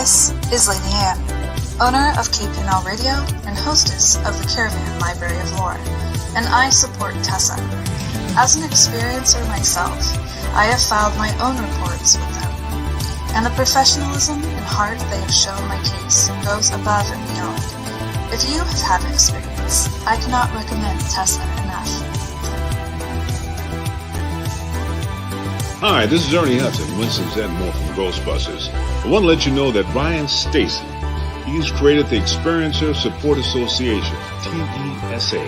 This is Lady Anne, owner of KPNL Radio and hostess of the Caravan Library of Lore, and I support TESSA. As an experiencer myself, I have filed my own reports with them, and the professionalism and heart they have shown my case goes above and beyond. If you have had an experience, I cannot recommend TESSA enough. Hi, this is Ernie Hudson, Winston Zedmore from Ghostbusters. I want to let you know that Ryan Stacy, he's created the Experiencer Support Association, TESA.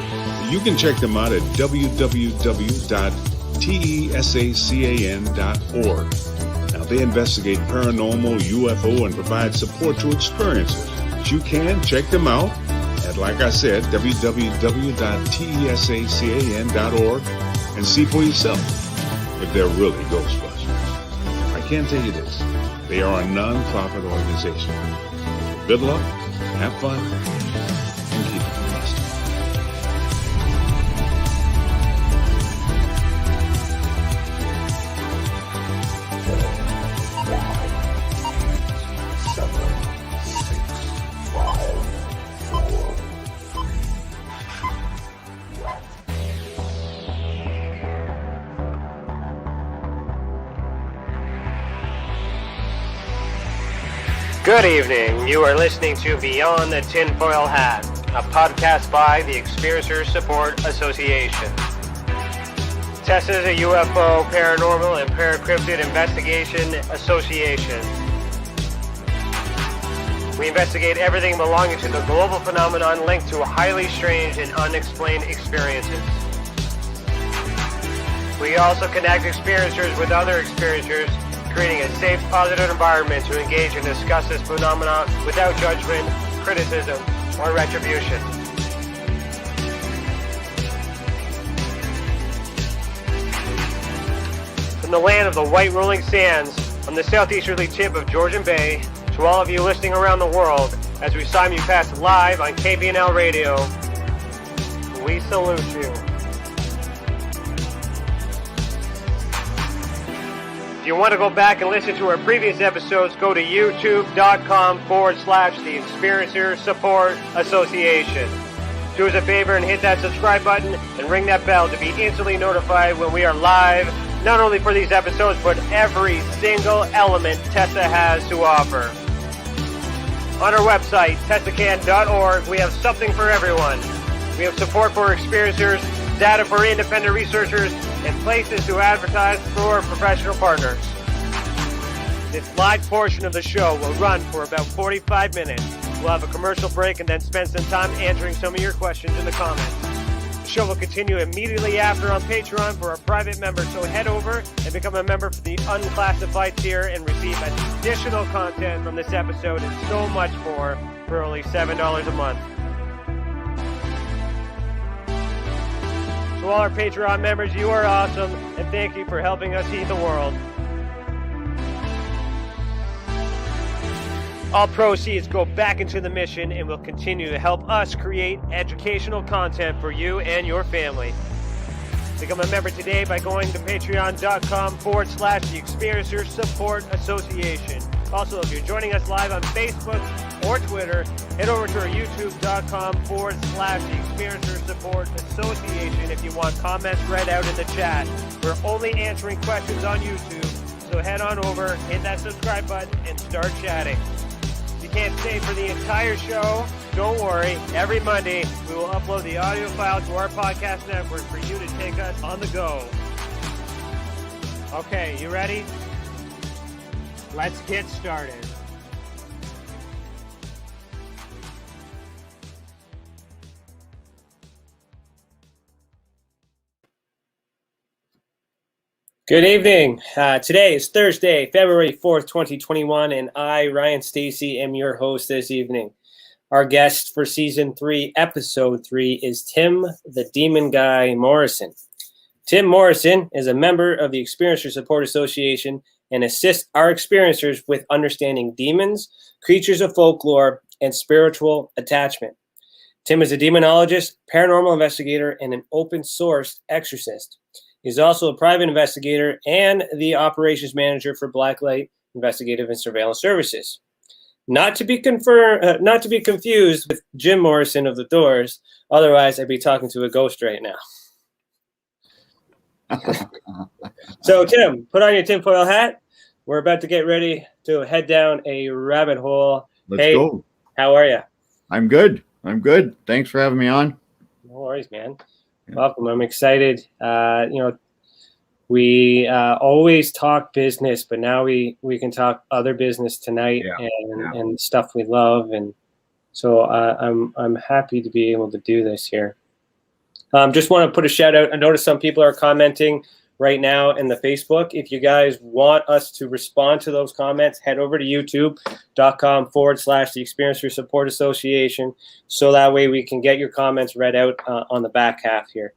You can check them out at www.tesacan.org. Now, they investigate paranormal, UFO, and provide support to experiencers. But you can check them out at, like I said, www.tesacan.org and see for yourself if they're really Ghostbusters. I can tell you this, they are a non-profit organization. Good luck, have fun, and keep it blessed. Good evening. You are listening to Beyond the Tinfoil Hat, a podcast by the Experiencer Support Association. TESSA is a UFO, paranormal, and paracryptid investigation association. We investigate everything belonging to the global phenomenon linked to highly strange and unexplained experiences. We also connect experiencers with other experiencers, creating a safe, positive environment to engage and discuss this phenomenon without judgment, criticism, or retribution. From the land of the white rolling sands, on the southeasterly tip of Georgian Bay, to all of you listening around the world, as we simulcast live on KPNL Radio, we salute you. If you want to go back and listen to our previous episodes, go to youtube.com/the Experiencer Support Association. Do us a favor and hit that subscribe button and ring that bell to be instantly notified when we are live, not only for these episodes, but every single element TESSA has to offer. On our website, tessacan.org, we have something for everyone. We have support for experiencers, data for independent researchers, and places to advertise for professional partners. This live portion of the show will run for about 45 minutes. We'll have a commercial break and then spend some time answering some of your questions in the comments. The show will continue immediately after on Patreon for our private members, so head over and become a member for the unclassified tier and receive additional content from this episode and so much more for only $7 a month. To all our Patreon members, you are awesome, and thank you for helping us heal the world. All proceeds go back into the mission and will continue to help us create educational content for you and your family. Become a member today by going to patreon.com/the Experiencer Support Association. Also, if you're joining us live on Facebook or Twitter, head over to our youtube.com/the Experiencer Support Association if you want comments read out in the chat. We're only answering questions on YouTube, so head on over, hit that subscribe button, and start chatting. If you can't stay for the entire show, don't worry. Every Monday, we will upload the audio file to our podcast network for you to take us on the go. Okay, you ready? Let's get started. Good evening. Today is Thursday, February 4th, 2021, and I, Ryan Stacy, am your host this evening. Our guest for Season 3, Episode 3 is Tim the Demon Guy Morrison. Tim Morrison is a member of the Experiencer Support Association and assists our experiencers with understanding demons, creatures of folklore, and spiritual attachment. Tim is a demonologist, paranormal investigator, and an open-source exorcist. He's also a private investigator and the operations manager for Blacklight Investigative and Surveillance Services. Not to be not to be confused with Jim Morrison of the Doors. Otherwise, I'd be talking to a ghost right now. So, Tim, put on your tinfoil hat. We're about to get ready to head down a rabbit hole. Let's go. How are you? I'm good. Thanks for having me on. No worries, man. Yeah. Welcome. I'm excited. We always talk business, but now we can talk other business tonight and stuff we love. And so I'm happy to be able to do this here. Just want to put a shout out. I noticed some people are commenting right now in the Facebook. If you guys want us to respond to those comments, head over to youtube.com/The Experience Through Support Association. So that way we can get your comments read out on the back half here.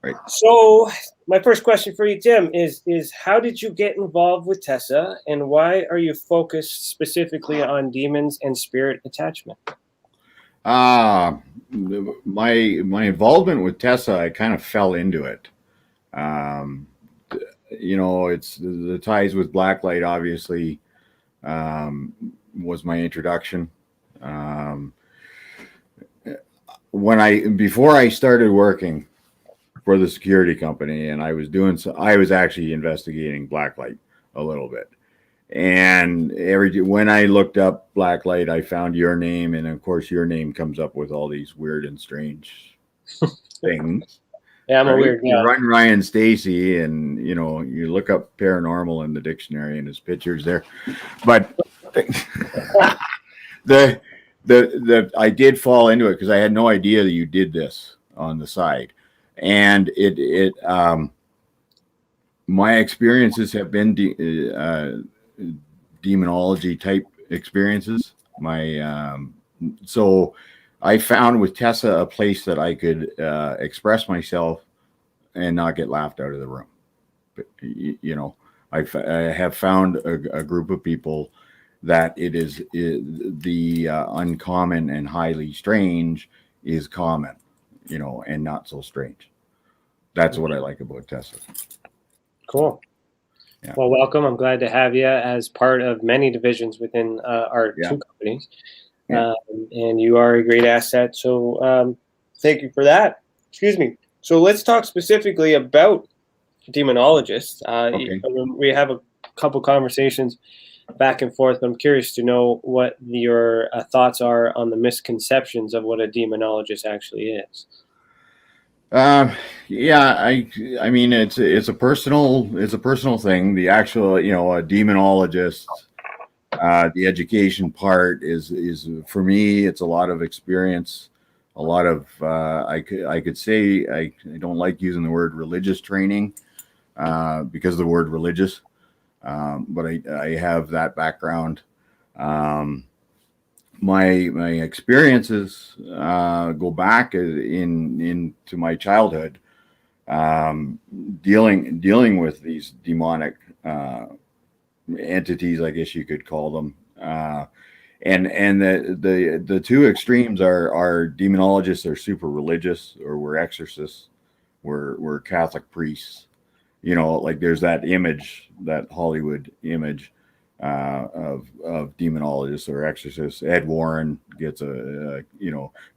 Right. So my first question for you, Tim, is how did you get involved with TESSA, and why are you focused specifically on demons and spirit attachment? My involvement with TESSA, I kind of fell into it. It's the ties with Blacklight, obviously, was my introduction. Before I started working for the security company, and I was actually investigating Blacklight a little bit. And when I looked up Blacklight, I found your name, and of course your name comes up with all these weird and strange things. Yeah, I'm a weird guy. You run Ryan Stacy, and you look up paranormal in the dictionary, and his picture's there. But I did fall into it because I had no idea that you did this on the side, and my experiences have been demonology type experiences. So I found with TESSA a place that I could express myself and not get laughed out of the room. But, I have found a group of people that the uncommon and highly strange is common, and not so strange. That's what I like about TESSA. Cool. Yeah. Well, welcome. I'm glad to have you as part of many divisions within our two companies. Yeah. And you are a great asset. So thank you for that. Excuse me. So let's talk specifically about demonologists. Okay. We have a couple conversations back and forth, but I'm curious to know what your thoughts are on the misconceptions of what a demonologist actually is. I mean, it's a personal thing. The actual, a demonologist, the education part is for me, it's a lot of experience, a lot of, I could say, I don't like using the word religious training, because of the word religious, but I have that background. My experiences go back into my childhood, dealing with these demonic entities, I guess you could call them, and the two extremes are demonologists are super religious, or we're exorcists, we're Catholic priests, like there's that image, that Hollywood image of demonologists or exorcists. Ed Warren gets a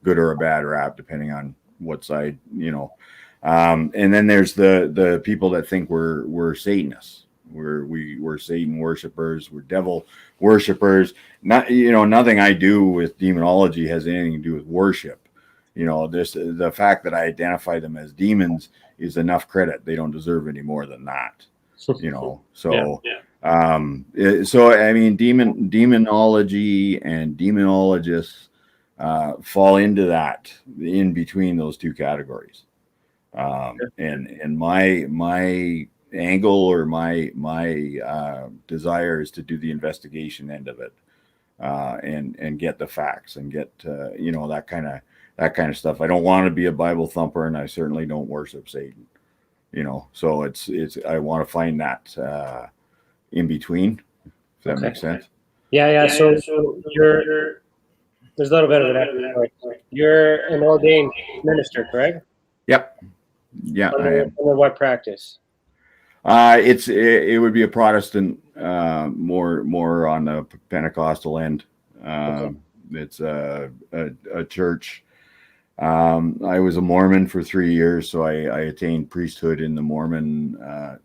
good or a bad rap depending on what side, and then there's the people that think we're Satanists, we're Satan worshipers, we're devil worshipers. Nothing I do with demonology has anything to do with worship. The fact that I identify them as demons is enough credit. They don't deserve any more than that. So I mean, demonology and demonologists fall into that, in between those two categories. And my angle, or my desire, is to do the investigation end of it, and get the facts, and get that kind of stuff. I don't want to be a Bible thumper, and I certainly don't worship Satan. So it's I want to find that in between, if that makes sense. Yeah. So you're, there's a little bit of that. You're an ordained minister, correct? Yep. Yeah, I am. Under what practice? It would be a Protestant, more on the Pentecostal end. It's a church. I was a Mormon for 3 years, so I attained priesthood in the Mormon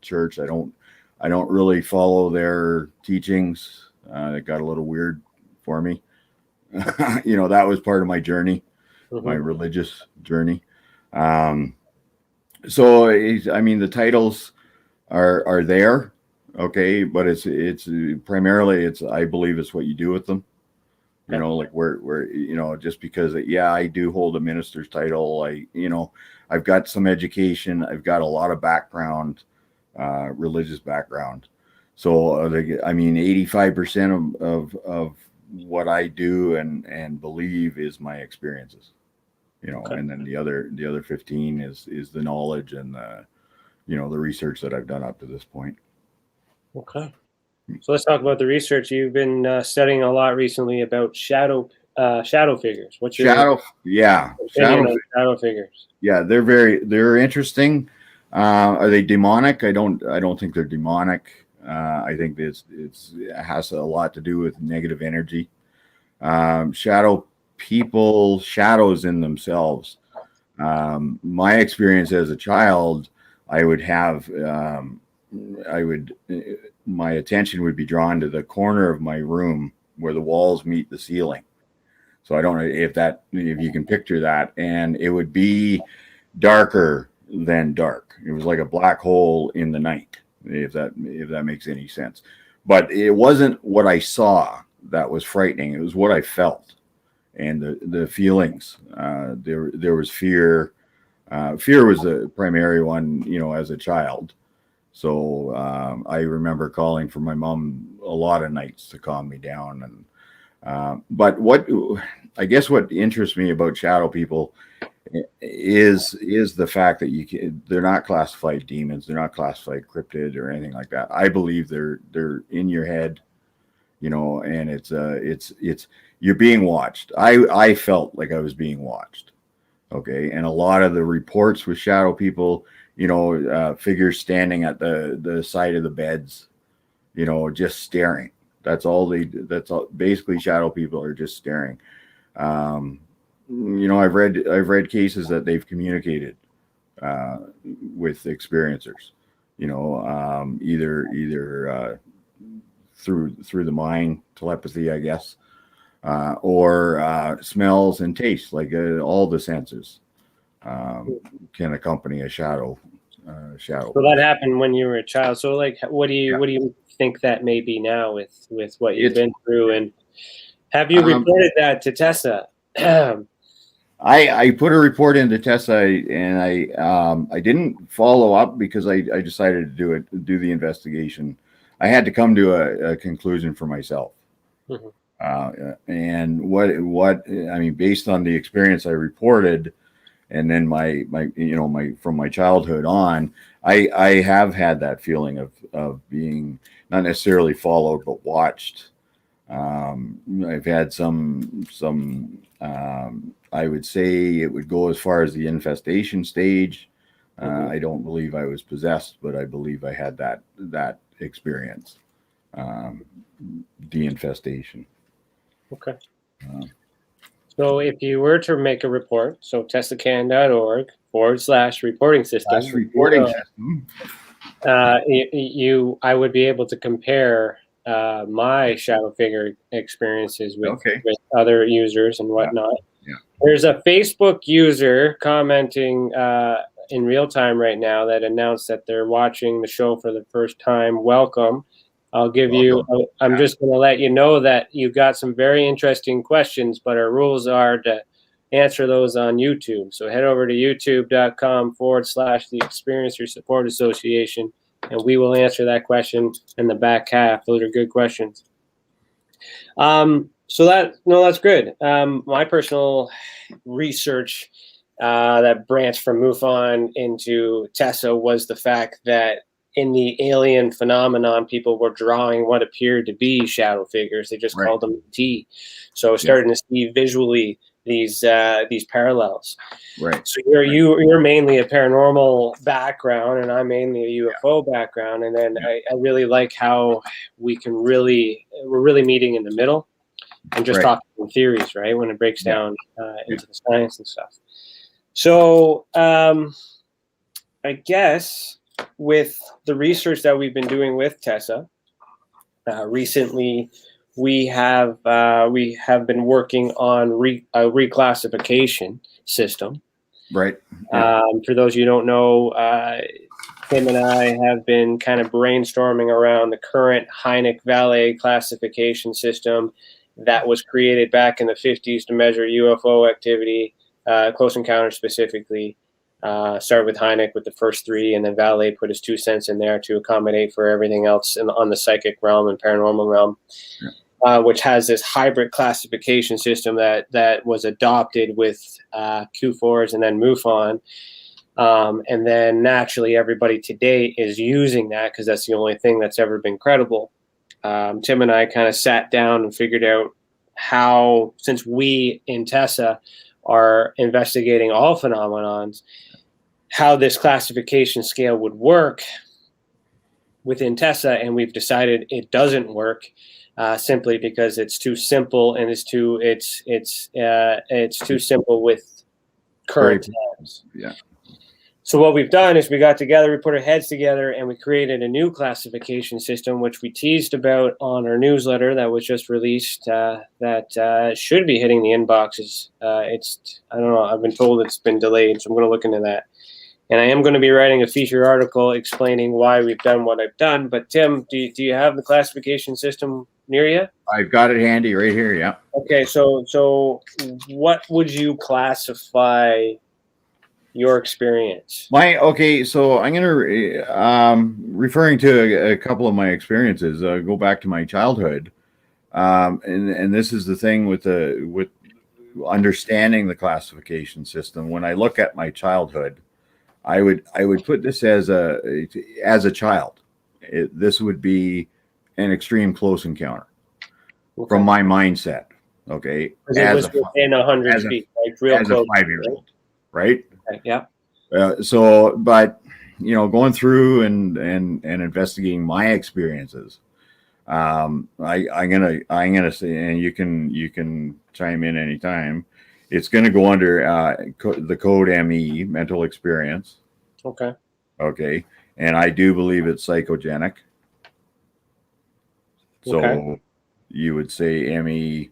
church. I don't really follow their teachings. It got a little weird for me. That was part of my journey, my religious journey. So the titles are there, okay, but it's primarily I believe it's what you do with them. Like where just because I do hold a minister's title. I've got some education. I've got a lot of background, religious background. So 85% of what I do and believe is my experiences. And then the other 15 is the knowledge and the research that I've done up to this point. Okay. So let's talk about the research. You've been studying a lot recently about shadow figures. What's your shadow figures? Yeah, they're interesting. Are they demonic? I don't think they're demonic. I think it has a lot to do with negative energy. Shadows in themselves. My experience as a child, my attention would be drawn to the corner of my room where the walls meet the ceiling. So I don't know if you can picture that, and it would be darker than dark. It was like a black hole in the night, if that makes any sense. But it wasn't what I saw that was frightening. It was what I felt and the feelings. There was fear. Fear was the primary one, as a child. So I remember calling for my mom a lot of nights to calm me down. But what interests me about shadow people is the fact that they're not classified demons, they're not classified cryptid or anything like that. I believe they're in your head, and it's you're being watched. I felt like I was being watched. Okay, and a lot of the reports with shadow people, figures standing at the side of the beds, just staring. That's all. Basically, shadow people are just staring. I've read cases that they've communicated with experiencers. Either through the mind, telepathy, I guess, or smells and tastes, like all the senses can accompany a shadow. So that happened when you were a child. So, what do you think that may be now with what you've been through, and have you reported that to TESSA? I put a report into TESSA, and I didn't follow up because I decided to do the investigation. I had to come to a conclusion for myself. And based on the experience I reported, and then my from my childhood on, I have had that feeling of being not necessarily followed but watched. I've had some I would say it would go as far as the infestation stage. I don't believe I was possessed, but I believe I had that experience, the infestation. Okay. So if you were to make a report, so tessacan.org/reporting system. I would be able to compare my shadow figure experiences with other users and whatnot. Yeah. There's a Facebook user commenting in real time right now that announced that they're watching the show for the first time. Welcome. I'm just going to let you know that you got some very interesting questions, but our rules are to answer those on YouTube. So head over to youtube.com/the Experiencer Support Association, and we will answer that question in the back half. Those are good questions. That's good. My personal research that branched from MUFON into TESSA was the fact that in the alien phenomenon, people were drawing what appeared to be shadow figures. They just called them T. So starting to see visually these parallels. Right. So you're mainly a paranormal background, and I'm mainly a UFO background. And then I really like how we're really meeting in the middle. I'm just Right. talking in theories, right? When it breaks down into the science and stuff. So I guess with the research that we've been doing with TESSA, recently we have been working on a reclassification system. Right. Yeah. For those you don't know, Tim and I have been kind of brainstorming around the current Hynek Valley classification system that was created back in the 50s to measure UFO activity, close encounters specifically. Started with Hynek with the first three, and then Valley put his 2 cents in there to accommodate for everything else on the psychic realm and paranormal realm, which has this hybrid classification system that was adopted with Q4s and then MUFON. And then naturally everybody today is using that because that's the only thing that's ever been credible. Tim and I kind of sat down and figured out how, since we in TESSA are investigating all phenomenons, how this classification scale would work within TESSA, and we've decided it doesn't work simply because it's too simple and it's too simple with current times. Yeah. So what we've done is we got together, we put our heads together, and we created a new classification system, which we teased about on our newsletter that was just released. That should be hitting the inboxes. I don't know. I've been told it's been delayed, so I'm going to look into that. And I am going to be writing a feature article explaining why we've done what I've done. But Tim, do you have the classification system near you? I've got it handy right here. Yeah. Okay. So what would you classify your experience? So I'm gonna referring to a couple of my experiences. Go back to my childhood, and this is the thing with understanding the classification system. When I look at my childhood, I would put this as a child. This would be an extreme close encounter from my mindset. Okay, it was within 100 feet, like real close. As a 5-year-old, right? Yeah. But going through and investigating my experiences, I'm gonna say, and you can chime in anytime. It's gonna go under the code ME, mental experience. Okay. Okay, and I do believe it's psychogenic. So you would say ME.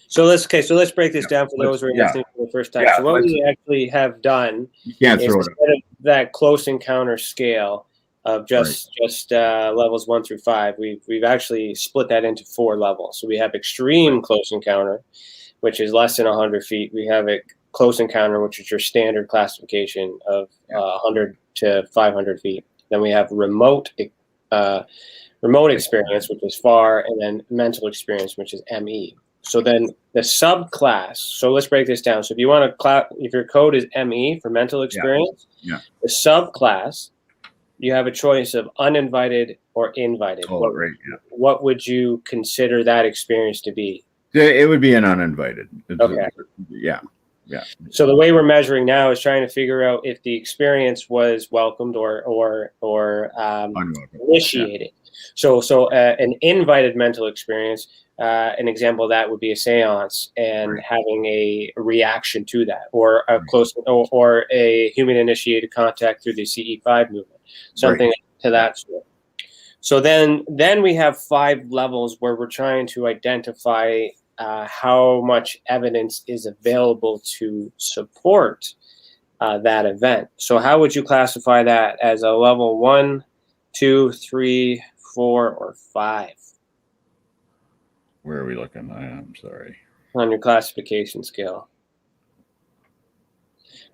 So let's break this down for those who are listening for the first time. So what we actually have done is instead of that close encounter scale of just levels 1 through 5, we've actually split that into 4 levels. So we have extreme close encounter, which is less than 100 feet. We have a close encounter, which is your standard classification of 100 to 500 feet. Then we have remote experience, which is far, and then mental experience, which is ME. So then the subclass. So let's break this down. So if you want to if your code is ME for mental experience, the subclass, you have a choice of uninvited or invited. What would you consider that experience to be? It would be an uninvited. Okay. Yeah. So the way we're measuring now is trying to figure out if the experience was welcomed or initiated. So an invited mental experience. An example of that would be a seance and having a reaction to that, or a close or a human initiated contact through the CE5 movement, something to that sort. So then we have 5 levels where we're trying to identify how much evidence is available to support that event. So how would you classify that as a level 1, 2, 3, 4, or 5? Where are we looking? I'm sorry. On your classification scale.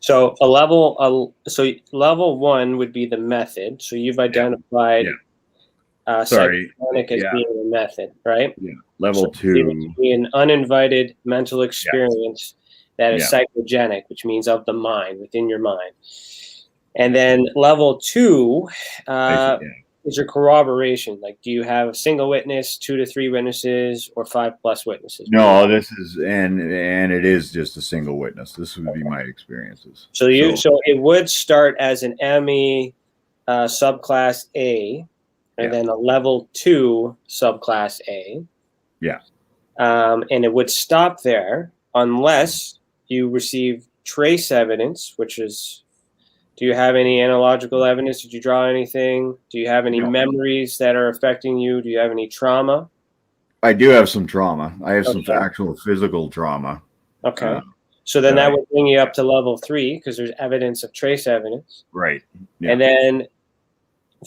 So level 1 would be the method. So you've identified psychogenic as being a method, right? Yeah. Level 2 would be an uninvited mental experience that is psychogenic, which means of the mind, within your mind. And then level 2 is your corroboration. Like, do you have a single witness, 2 to 3 witnesses, or 5+ witnesses? No, this is and it is just a single witness. This would be my experiences. So it would start as an ME subclass A, and then a level 2 subclass A. Yeah. and it would stop there unless you receive trace evidence, which is, do you have any analogical evidence? Did you draw anything? Do you have any memories that are affecting you? Do you have any trauma? I do have some trauma. I have some Okay. actual physical trauma. Okay. So then that that would bring you up to level 3 because there's evidence of trace evidence. Right. Yeah. And then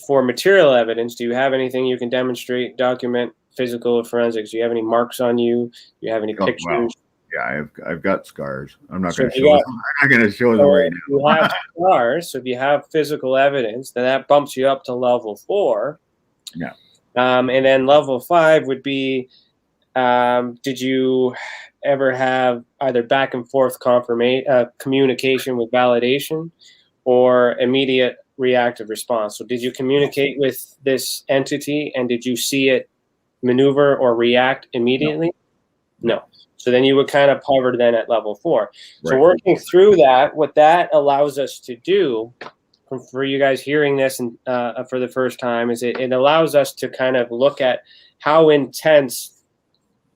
for material evidence, do you have anything you can demonstrate, document, physical or forensics? Do you have any marks on you? Do you have any pictures? Well, yeah, I've got scars. I'm not So going to if show you them. I'm not going to show them right now. You have scars, so if you have physical evidence, then that bumps you up to level 4. Yeah. And then level 5 would be, did you ever have either back and forth communication with validation or immediate reactive response? So did you communicate with this entity and did you see it maneuver or react immediately? No. So then you would kind of hover then at level 4. Right. So working through that, what that allows us to do, for you guys hearing this and for the first time, is it allows us to kind of look at how intense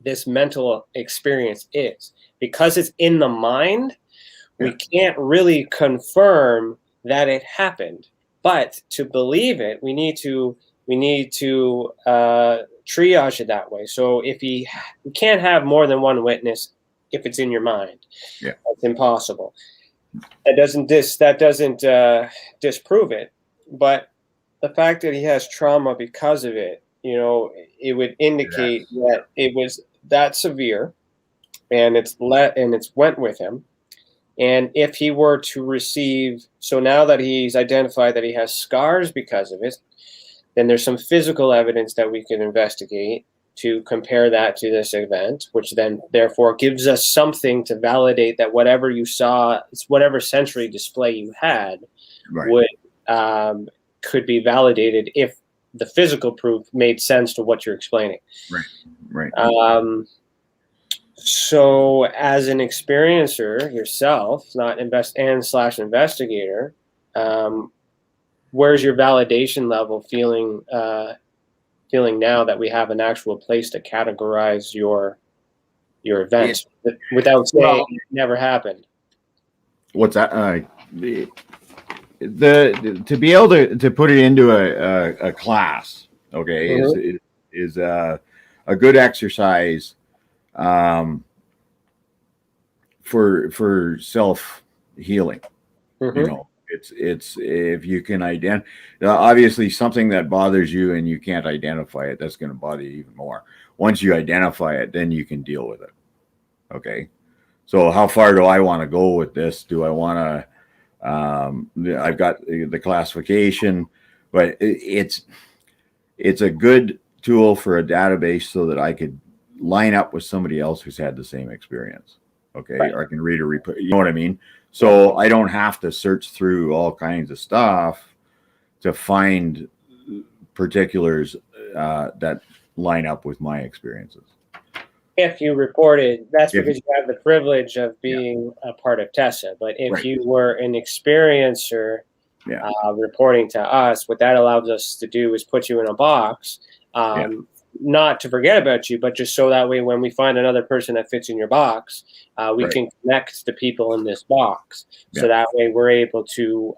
this mental experience is. Because it's in the mind, we can't really confirm that it happened. But to believe it, we need to triage it that way. So if we can't have more than one witness if it's in your mind. Yeah, it's impossible. That doesn't disprove it. But the fact that he has trauma because of it, it would indicate that it was that severe, and it's went with him. And if he were to receive, so now that he's identified that he has scars because of it, then there's some physical evidence that we can investigate to compare that to this event, which then therefore gives us something to validate that whatever you saw, whatever sensory display you had, could be validated if the physical proof made sense to what you're explaining. Right. So as an experiencer yourself, not investigator, where's your validation level feeling now that we have an actual place to categorize your events without saying it never happened? What's that? To be able to put it into a class, okay, is a good exercise for self healing. It's if you can identify, obviously something that bothers you and you can't identify it, that's going to bother you even more. Once you identify it, then you can deal with it. Okay. So how far do I want to go with this? Do I want to, I've got the classification, but it's a good tool for a database so that I could line up with somebody else who's had the same experience. Okay. Right. Or I can read a report. You know what I mean? So I don't have to search through all kinds of stuff to find particulars that line up with my experiences. If you reported, that's because you have the privilege of being a part of TESSA. But if you were an experiencer reporting to us, what that allows us to do is put you in a box, not to forget about you, but just so that way when we find another person that fits in your box, we can connect the people in this box. So that way we're able to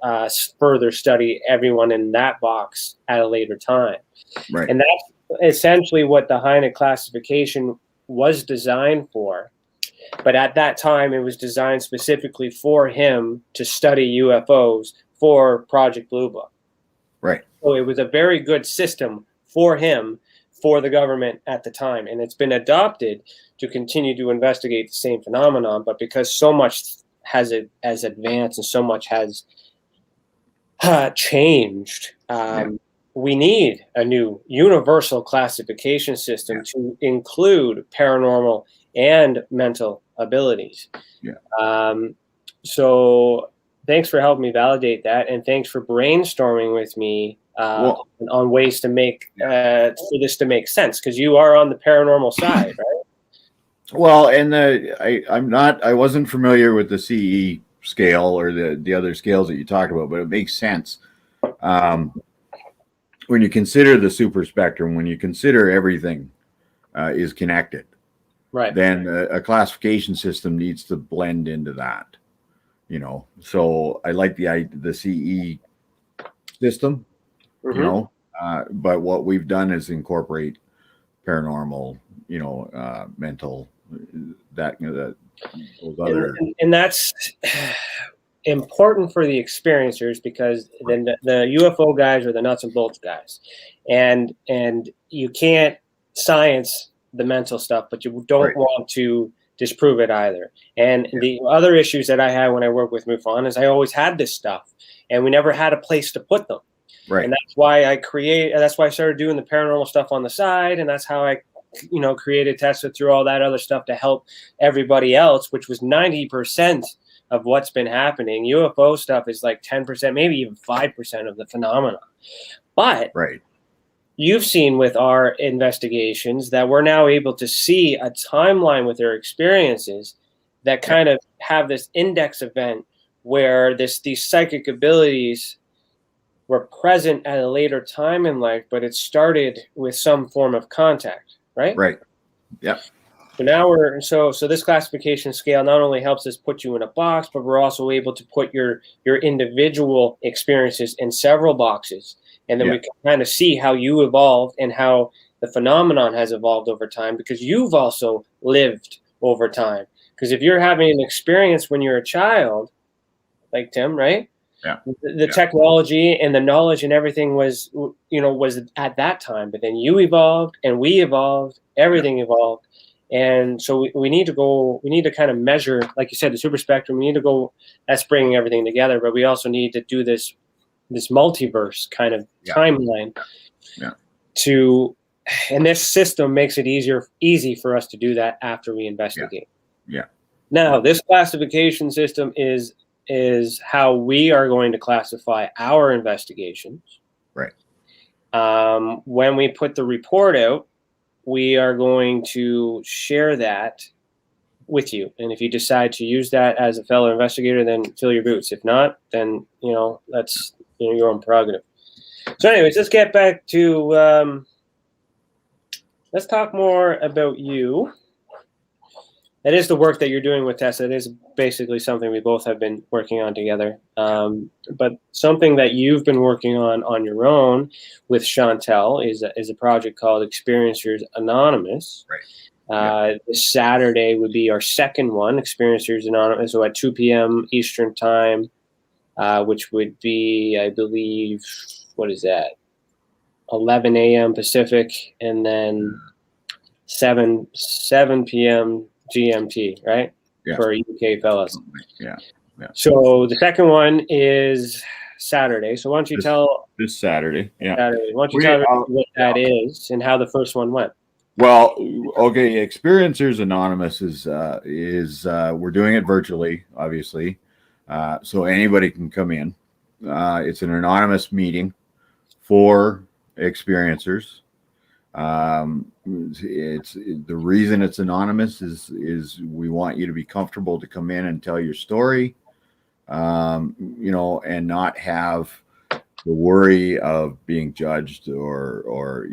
further study everyone in that box at a later time. Right. And that's essentially what the Hynek classification was designed for. But at that time, it was designed specifically for him to study UFOs for Project Blue Book. Right. So it was a very good system for him, for the government at the time. And it's been adopted to continue to investigate the same phenomenon. But because so much has advanced and so much has changed, we need a new universal classification system to include paranormal and mental abilities. So thanks for helping me validate that. And thanks for brainstorming with me on ways to make for this to make sense, because you are on the paranormal side, right? Well, and I wasn't familiar with the CE scale or the other scales that you talked about, but it makes sense. When you consider the super spectrum, when you consider everything is connected, Right. then a classification system needs to blend into that. So I like the CE system. Mm-hmm. But what we've done is incorporate paranormal, mental, that those other. And that's important for the experiencers, because then the UFO guys are the nuts and bolts guys, and you can't science the mental stuff, but you don't want to disprove it either. And the other issues that I had when I worked with MUFON is I always had this stuff, and we never had a place to put them. Right. And that's why I started doing the paranormal stuff on the side, and that's how I created TESSA through all that other stuff to help everybody else, which was 90% of what's been happening. UFO stuff is like 10%, maybe even 5% of the phenomenon. But you've seen with our investigations that we're now able to see a timeline with their experiences that kind of have this index event where these psychic abilities were present at a later time in life, but it started with some form of contact, right? Right. Yeah. So now so this classification scale not only helps us put you in a box, but we're also able to put your individual experiences in several boxes. And then we can kind of see how you evolved and how the phenomenon has evolved over time, because you've also lived over time. Because if you're having an experience when you're a child, like Tim, right? Yeah. The technology and the knowledge and everything was at that time, but then you evolved and we evolved, everything evolved. And so we need to kind of measure, like you said, the super spectrum. We need to go, that's bringing everything together, but we also need to do this multiverse kind of timeline and this system makes it easy for us to do that after we investigate. Now, this classification system is how we are going to classify our investigations. Right. When we put the report out, we are going to share that with you. And if you decide to use that as a fellow investigator, then fill your boots. If not, then, that's your own prerogative. So anyways, let's get back to, let's talk more about you. That is the work that you're doing with TESSA. It is basically something we both have been working on together. But something that you've been working on your own with Chantel is a project called Experiencers Anonymous. Right. This Saturday would be our second one, Experiencers Anonymous, so at 2 p.m. Eastern Time, which would be, I believe, what is that? 11 a.m. Pacific, and then 7 p.m. GMT, right? Yeah. For UK fellas. Yeah. So the second one is Saturday. So why don't you tell this Saturday? Yeah. Saturday. Why don't you tell everybody what that is and how the first one went? Well, okay. Experiencers Anonymous is we're doing it virtually, obviously, so anybody can come in. It's an anonymous meeting for experiencers. It's the reason it's anonymous is we want you to be comfortable to come in and tell your story, and not have the worry of being judged or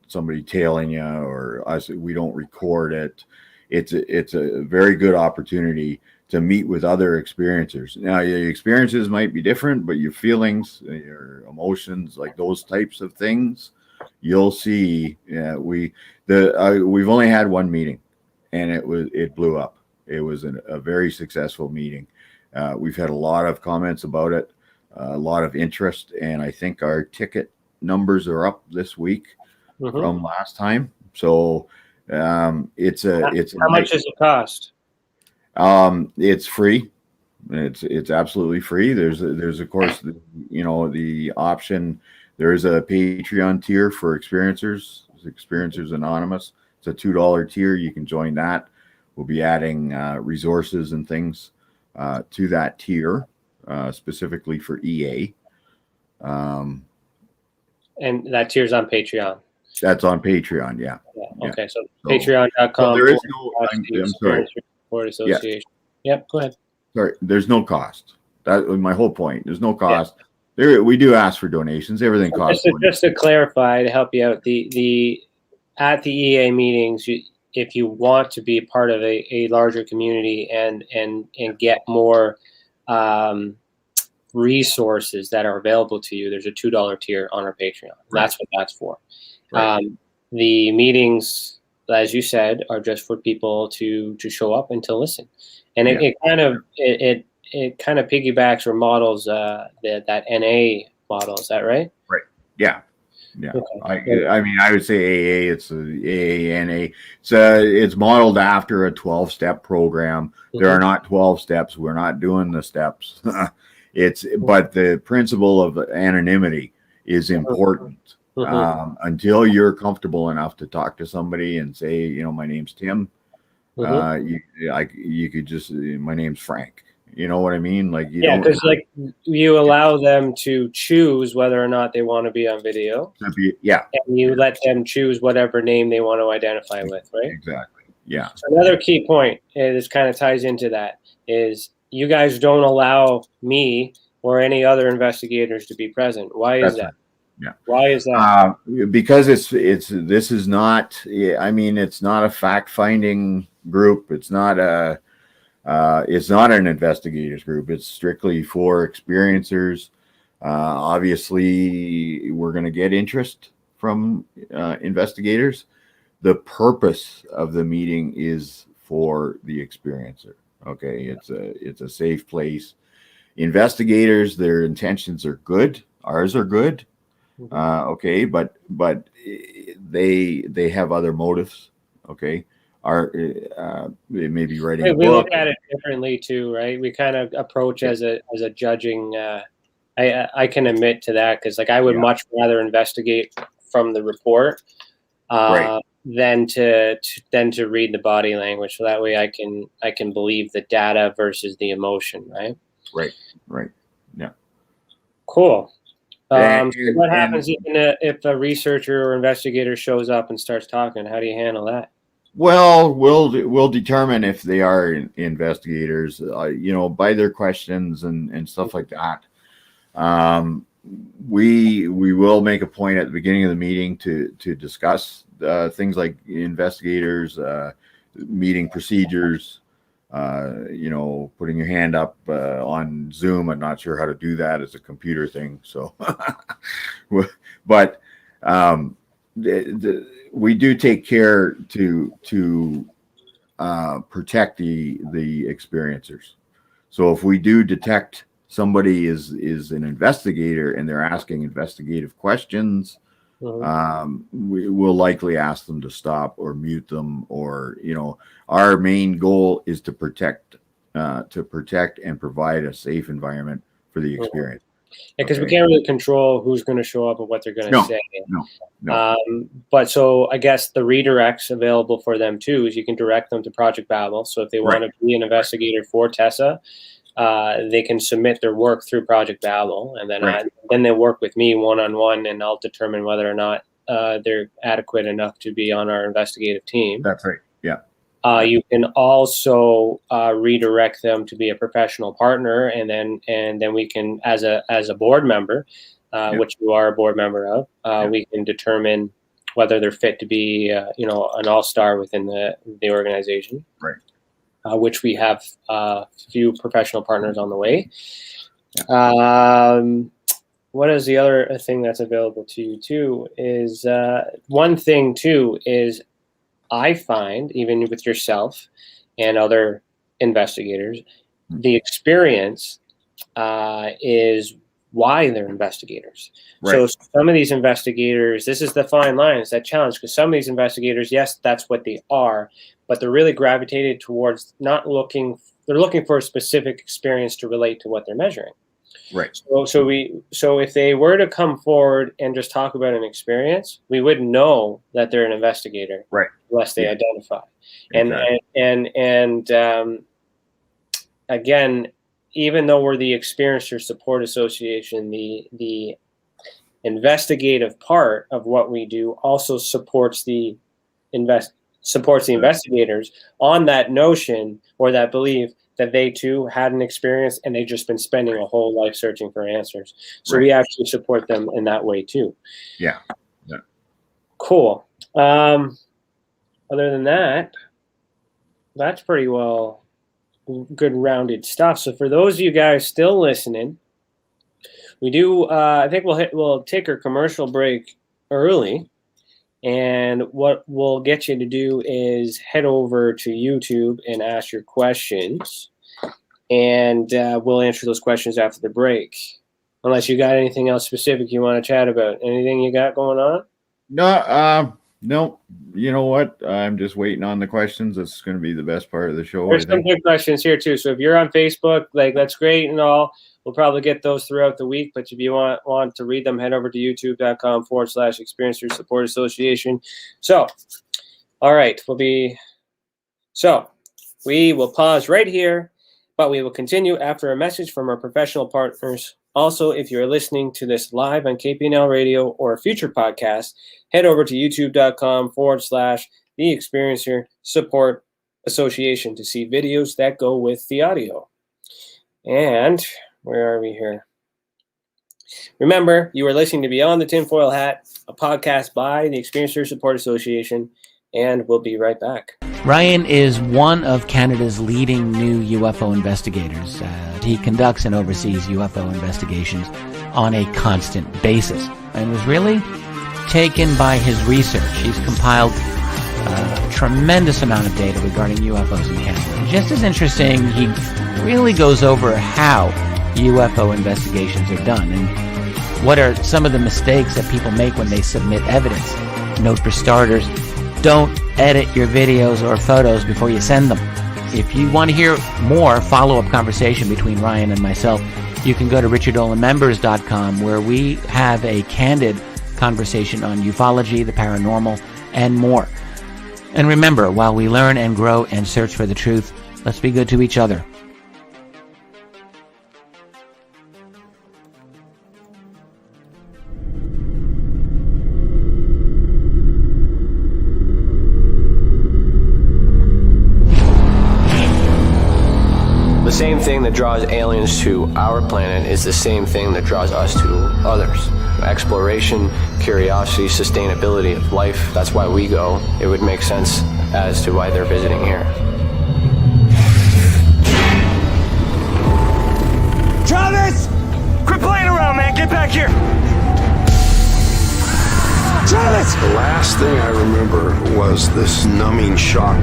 somebody tailing you or us. We don't record it. It's a very good opportunity to meet with other experiencers. Now, your experiences might be different, but your feelings, your emotions, like those types of things, you'll see. We've only had one meeting, and it blew up. It was a very successful meeting. We've had a lot of comments about it, a lot of interest, and I think our ticket numbers are up this week from last time. So how much does it cost? It's free. It's absolutely free. There's of course the option. There is a Patreon tier for experiencers. Experiencers Anonymous. It's a $2 tier. You can join that. We'll be adding resources and things to that tier, specifically for EA. And that tier's on Patreon. That's on Patreon, yeah. Okay, so patreon.com. There is no. I'm sorry. Support Association. Yep, go ahead. Sorry, there's no cost. That was my whole point. There's no cost. Yeah. We do ask for donations. Everything costs. Just to clarify, to help you out, the at the EA meetings, if you want to be part of a larger community and get more resources that are available to you, there's a $2 tier on our Patreon. That's what that's for. Right. The meetings, as you said, are just for people to show up and to listen. And it kind of piggybacks or models that NA model. Is that right? Right. Yeah. Yeah. Okay. I mean, I would say AA. It's a AANA. It's modeled after a 12-step program. There are not 12 steps. We're not doing the steps. But the principle of anonymity is important. Until you're comfortable enough to talk to somebody and say, my name's Tim. You could just, my name's Frank. You know what I mean? Like, because like you allow them to choose whether or not they want to be on video. And you let them choose whatever name they want to identify with, right? Exactly. Yeah. So another key point, and this kind of ties into that, is you guys don't allow me or any other investigators to be present. Why is that? Right. Yeah. Why is that? Because this is not. I mean, it's not a fact-finding group. It's not an investigators group. It's strictly for experiencers. Obviously, we're going to get interest from investigators. The purpose of the meeting is for the experiencer. Okay, it's a safe place. Investigators, their intentions are good. Ours are good. Okay, but they have other motives. Okay. They may be writing a book. We look at it differently too, right? We kind of approach as a judging. I can admit to that, because like I would much rather investigate from the report than to read the body language. So that way I can believe the data versus the emotion, right? Right. Yeah. Cool. So what happens if a researcher or investigator shows up and starts talking? How do you handle that? Well, we'll determine if they are investigators, by their questions and stuff like that. We will make a point at the beginning of the meeting to discuss things like investigators, meeting procedures. Putting your hand up on Zoom. I'm not sure how to do that. It's a computer thing. So, but we do take care to protect the experiencers. So if we do detect somebody is an investigator and they're asking investigative questions, we will likely ask them to stop or mute them, or our main goal is to protect and provide a safe environment for the experience. Because we can't really control who's going to show up and what they're going to say. No. But so I guess the redirects available for them too is you can direct them to Project Babel. So if they want to be an investigator for TESSA, they can submit their work through Project Babel, and then they work with me one-on-one, and I'll determine whether or not they're adequate enough to be on our investigative team. That's right. Yeah. You can also redirect them to be a professional partner, and then we can, as a board member, which you are a board member of, we can determine whether they're fit to be an all-star within the organization. Right. Which we have a few professional partners on the way. What is the other thing that's available to you too is one thing too is I find, even with yourself and other investigators, the experience is why they're investigators. So some of these investigators, this is the fine line, it's that challenge, because some of these investigators, yes, that's what they are, but they're really gravitated towards they're looking for a specific experience to relate to what they're measuring. Right. So if they were to come forward and just talk about an experience, we wouldn't know that they're an investigator, unless they identify. Exactly. And again, even though we're the Experiencer Support Association, the investigative part of what we do also supports the investigators on that notion or that belief that they too had an experience and they've just been spending a whole life searching for answers. So we actually support them in that way too. Yeah. Cool. other than that, that's pretty well good rounded stuff. So for those of you guys still listening, we do. I think we'll take our commercial break early, and what we'll get you to do is head over to YouTube and ask your questions, and we'll answer those questions after the break. Unless you got anything else specific you want to chat about. Anything you got going on? No. You know what? I'm just waiting on the questions. It's going to be the best part of the show. There's some good questions here too. So if you're on Facebook, like that's great and all. We'll probably get those throughout the week. But if you want to read them, head over to youtube.com/Experiencers Support Association. So, all right, we will pause right here, but we will continue after a message from our professional partners. Also, if you're listening to this live on KPNL Radio or a future podcast, head over to youtube.com/The Experiencer Support Association to see videos that go with the audio. And where are we here? Remember, you are listening to Beyond the Tinfoil Hat, a podcast by the Experiencer Support Association, and we'll be right back. Ryan is one of Canada's leading new UFO investigators. He conducts and oversees UFO investigations on a constant basis and was really taken by his research. He's compiled a tremendous amount of data regarding UFOs in Canada. And just as interesting, he really goes over how UFO investigations are done and what are some of the mistakes that people make when they submit evidence. Note for starters, don't edit your videos or photos before you send them. If you want to hear more follow-up conversation between Ryan and myself, you can go to richardolanmembers.com, where we have a candid conversation on ufology, the paranormal, and more. And remember, while we learn and grow and search for the truth, let's be good to each other. The same thing that draws aliens to our planet is the same thing that draws us to others. Exploration, curiosity, sustainability of life. That's why we go. It would make sense as to why they're visiting here. Travis! Quit playing around, man. Get back here. Travis! The last thing I remember was this numbing shock.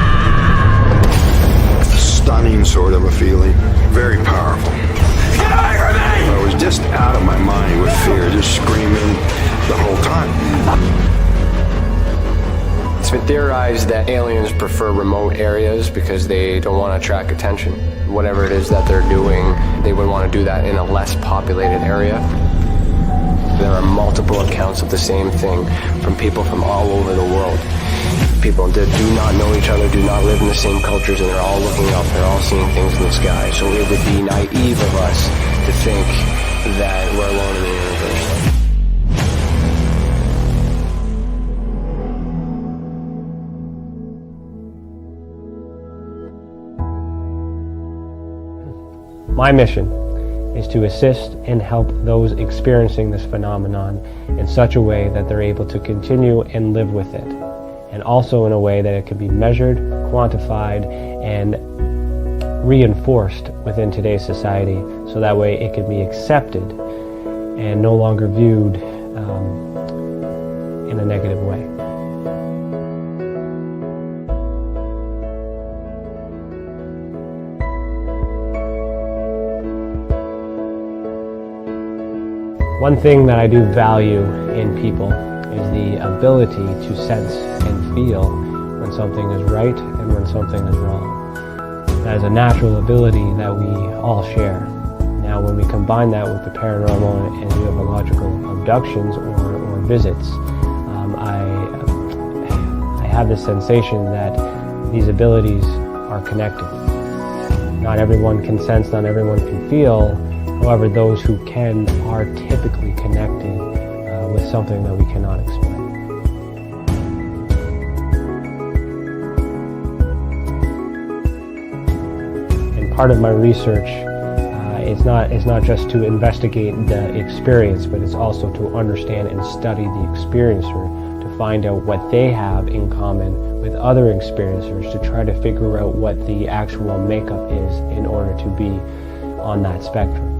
Stunning sort of a feeling. Very powerful. Get away from me! I was just out of my mind with fear, just screaming the whole time. It's been theorized that aliens prefer remote areas because they don't want to attract attention. Whatever it is that they're doing, they would want to do that in a less populated area. There are multiple accounts of the same thing from people from all over the world. People that do not know each other, do not live in the same cultures, and they're all looking up, they're all seeing things in the sky. So it would be naive of us to think that we're alone in the universe. My mission is to assist and help those experiencing this phenomenon in such a way that they're able to continue and live with it, and also in a way that it can be measured, quantified, and reinforced within today's society, so that way it can be accepted and no longer viewed in a negative way. One thing that I do value in people is the ability to sense and feel when something is right and when something is wrong. That is a natural ability that we all share. Now, when we combine that with the paranormal and ufological abductions or visits, I have the sensation that these abilities are connected. Not everyone can sense, not everyone can feel. However, those who can are typically connected with something that we cannot explain. And part of my research is not just to investigate the experience, but it's also to understand and study the experiencer, to find out what they have in common with other experiencers to try to figure out what the actual makeup is in order to be on that spectrum.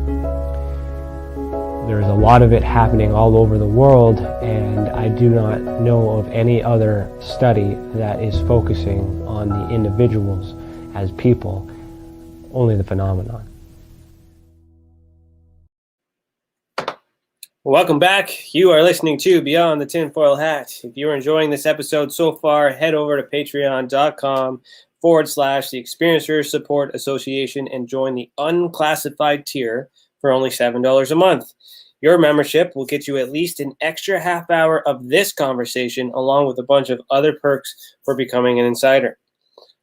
There's a lot of it happening all over the world, and I do not know of any other study that is focusing on the individuals as people, only the phenomenon. Welcome back. You are listening to Beyond the Tinfoil Hat. If you're enjoying this episode so far, head over to patreon.com/the Experiencers Support Association and join the unclassified tier for only $7 a month. Your membership will get you at least an extra half hour of this conversation, along with a bunch of other perks for becoming an insider.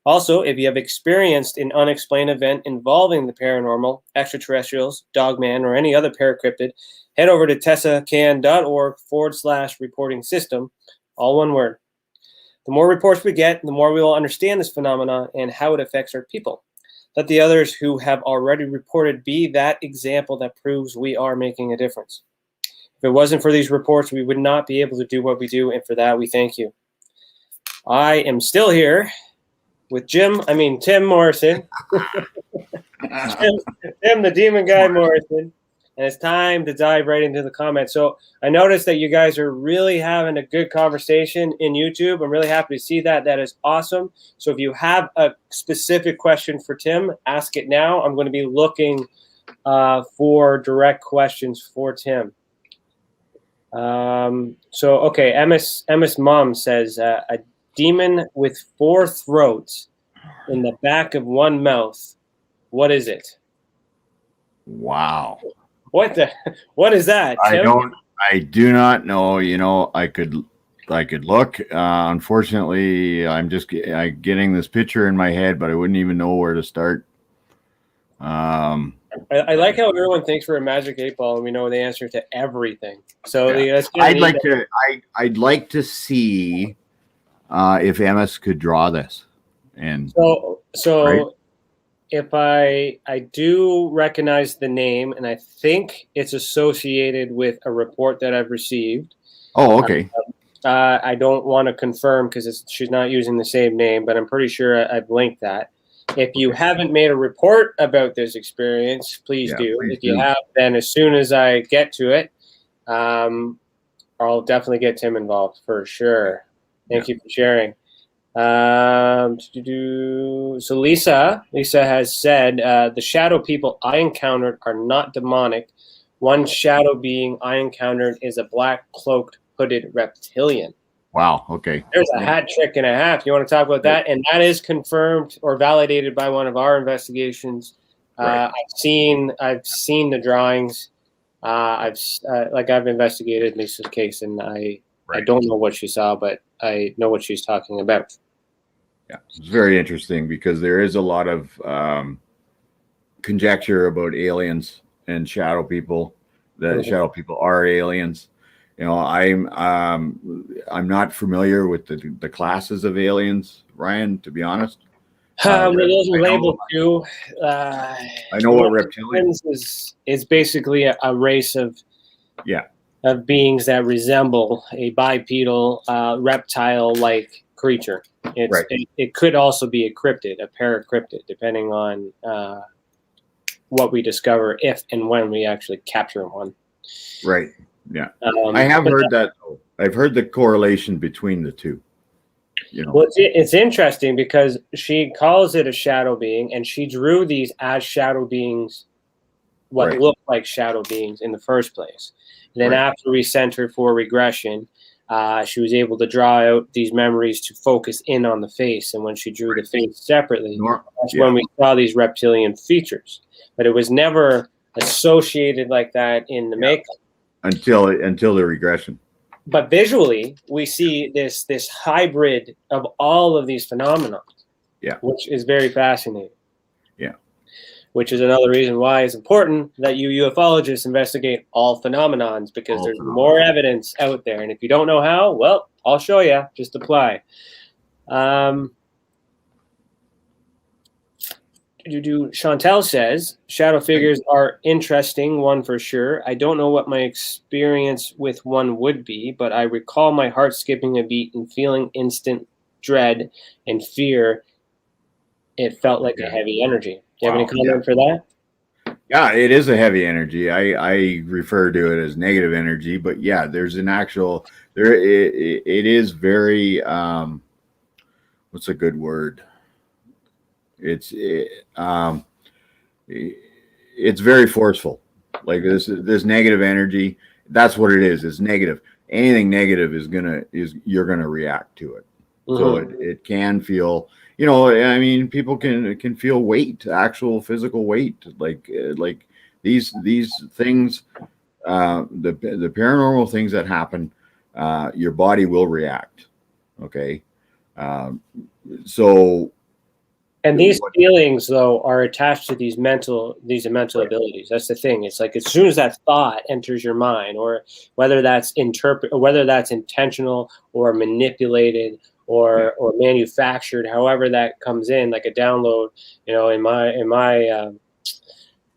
Also, if you have experienced an unexplained event involving the paranormal, extraterrestrials, dogman, or any other paracryptid, head over to TESSACAN.org/reporting system, all one word. The more reports we get, the more we will understand this phenomenon and how it affects our people. Let the others who have already reported be that example that proves we are making a difference. If it wasn't for these reports, we would not be able to do what we do, and for that, we thank you. I am still here with Tim Morrison. Tim, the demon guy Morrison. And it's time to dive right into the comments. So I noticed that you guys are really having a good conversation in YouTube. I'm really happy to see that. That is awesome. So if you have a specific question for Tim, ask it now. I'm going to be looking for direct questions for Tim. Okay, MS Mom says, a demon with 4 throats in the back of one mouth. What is it? Wow. What is that, Tim? I do not know. You know, I could look. Unfortunately, I'm just getting this picture in my head, but I wouldn't even know where to start. I like how everyone thinks we're a magic 8-ball and we know the answer to everything. So yeah. I'd like to see if MS could draw this. And so right? If I do recognize the name, and I think it's associated with a report that I've received. Oh, okay. I don't want to confirm because she's not using the same name, but I'm pretty sure I've linked that. If you haven't made a report about this experience, please do. If you have, then as soon as I get to it, I'll definitely get Tim involved for sure. Thank you for sharing. So Lisa has said, the shadow people I encountered are not demonic. One shadow being I encountered is a black cloaked hooded reptilian. Wow. Okay. There's a hat trick and a half. You want to talk about that? And that is confirmed or validated by one of our investigations. Right. I've seen the drawings. I've investigated Lisa's case, and I don't know what she saw, but I know what she's talking about. Yeah, it's very interesting because there is a lot of conjecture about aliens and shadow people. That shadow people are aliens. You know, I'm not familiar with the classes of aliens, Ryan. To be honest, those are labeled too. I know what reptilians is basically a race of beings that resemble a bipedal reptile-like creature. It could also be a cryptid, a paracryptid, depending on what we discover if and when we actually capture one. Right. Yeah. I have heard that. I've heard the correlation between the two. You know. Well, it's interesting because she calls it a shadow being, and she drew these as shadow beings, look like shadow beings in the first place. And then after we sent her for regression, she was able to draw out these memories to focus in on the face. And when she drew the face separately, that's when we saw these reptilian features. But it was never associated like that in the makeup. Until the regression. But visually, we see this hybrid of all of these phenomena. Yeah. Which is very fascinating. Yeah. Which is another reason why it's important that you ufologists investigate all phenomenons, because there's more evidence out there. And if you don't know how, well, I'll show you. Just apply. Chantel says, shadow figures are interesting, one for sure. I don't know what my experience with one would be, but I recall my heart skipping a beat and feeling instant dread and fear. It felt like a heavy energy. Do you have any comment for that? Yeah, it is a heavy energy. I refer to it as negative energy, but yeah, there's an actual there. It is very what's a good word? It's very forceful. Like this negative energy. That's what it is. It's negative. Anything negative you're gonna react to it. So it can feel. You know, I mean, people can feel weight, actual physical weight, like these things, the paranormal things that happen, your body will react. Okay, so. And these feelings, though, are attached to these mental abilities. That's the thing. It's like as soon as that thought enters your mind, or whether that's intentional or manipulated. Or manufactured, however that comes in, like a download, you know, in my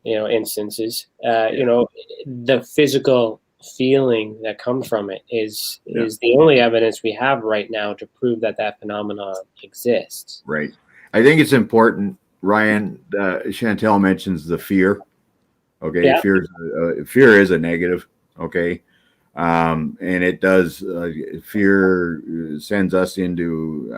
instances, you know, the physical feeling that comes from it is the only evidence we have right now to prove that phenomenon exists. Right. I think it's important, Ryan. Chantel mentions the fear. Okay, yeah. Fear is a negative. Okay. And it does. Fear sends us into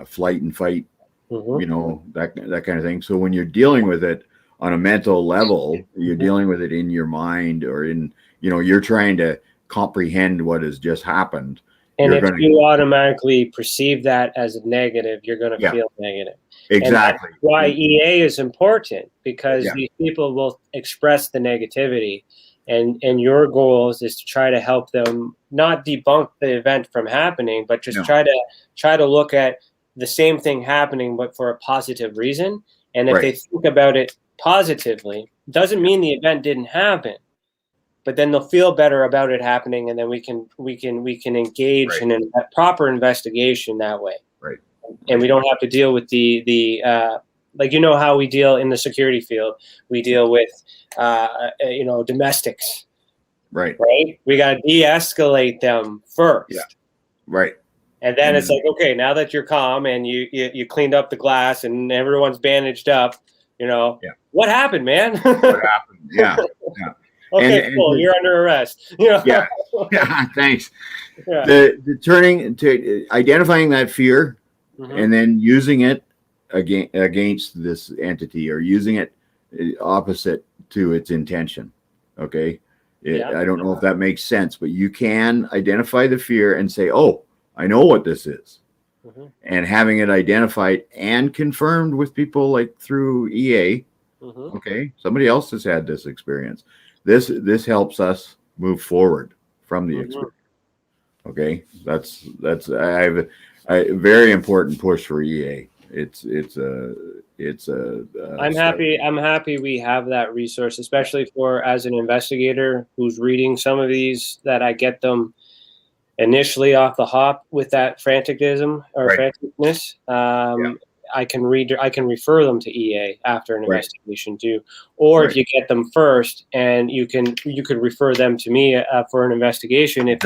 flight and fight. You know, that kind of thing. So when you're dealing with it on a mental level, you're dealing with it in your mind, or you're trying to comprehend what has just happened. And if you automatically perceive that as a negative, you're going to feel negative. Exactly. And that's why EA is important, because these people will express the negativity. And your goals is to try to help them not debunk the event from happening, but just try to look at the same thing happening, but for a positive reason. And if they think about it positively, doesn't mean the event didn't happen, but then they'll feel better about it happening, and then we can engage in a proper investigation that way. Right. And we don't have to deal with the like, you know how we deal in the security field. We deal with, domestics. Right. Right. We got to de-escalate them first. Yeah. Right. And then it's like, okay, now that you're calm and you cleaned up the glass and everyone's bandaged up, what happened, man? What happened? Yeah. Yeah. Okay, cool. You're under arrest. Yeah. Yeah. Thanks. Yeah. The turning to identifying that fear and then using it against this entity, or using it opposite to its intention. Okay. I don't know if that makes sense, but you can identify the fear and say, oh, I know what this is. And having it identified and confirmed with people like through EA. Okay. Somebody else has had this experience. This helps us move forward from the experience. Okay. That's I have a very important push for EA. I'm happy we have that resource, especially as an investigator who's reading some of these, that I get them initially off the hop with that franticism or franticness. I can refer them to EA after an investigation too, or if you get them first, and you could refer them to me for an investigation if